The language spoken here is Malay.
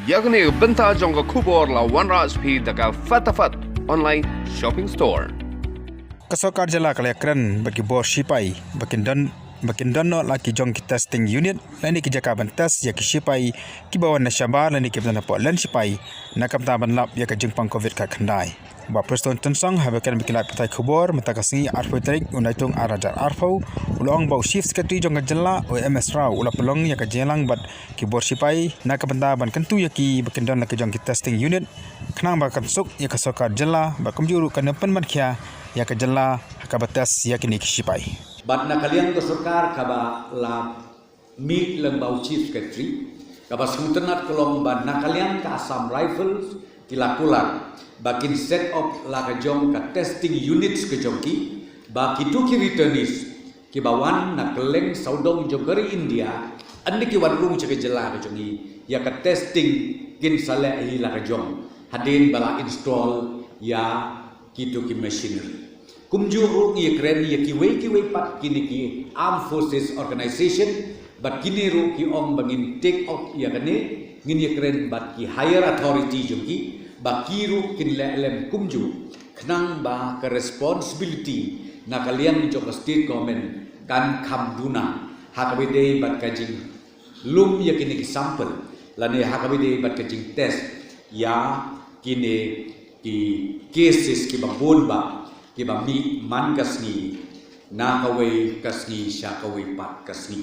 yakni benta Jong kubor la RiKhasi daga fatafat online shopping store. Kasokar jala kalakran bagi bor Shipai bakin don laki Jong ki testing unit lani ki jakaban test ya ki Shipai ki bawan nashabar lani ki bana po lan Shipai nakam taban lap ya ka jingpang covid ka khandai ba preston tensang habakan bikilap patai kubor matakasi arpetrik unaitung arajar arfau ulong bau chief secretary Jong jala OMS raw ula pelong ya ka jelang bat ki bor Shipai nakam taban Kyntu ya ki bakin don laki Jong ki testing unit khnang ba kansuk ya kasokar jala ba kumjuru kanapan mankhia ya ka jala hakabatas ya kini ki Shipai. Bat na kalian ke sarkar kaba la meet lang bau chief secretary kaba sutenat kelong bat na kalian ke Assam Rifles kilakular bakin set up la ke Jong ka testing units ke Jongki baki tu ki returnees ki bawan na keleng saudong jogari India andi ki warung cake jela ke Jongi ya ka testing kin sale hi la ke Jong hadin bala install ya kitu ki machinery kumjuru ye kren ye ki wei pat kini ki armed forces organization but kini ru ki om bangin take out ya kane ngin ye kren bat ki higher authority jumki ba kiru kin lem kumju khnang ba ka responsibility na kalian jok state government kan khamduna hakabide bat kajing lum ye kini ki sample lane hakabide bat kajing test ya kini ki cases ki babon ba kiba mi man kasni na kawai kasni sya kawai pat kasni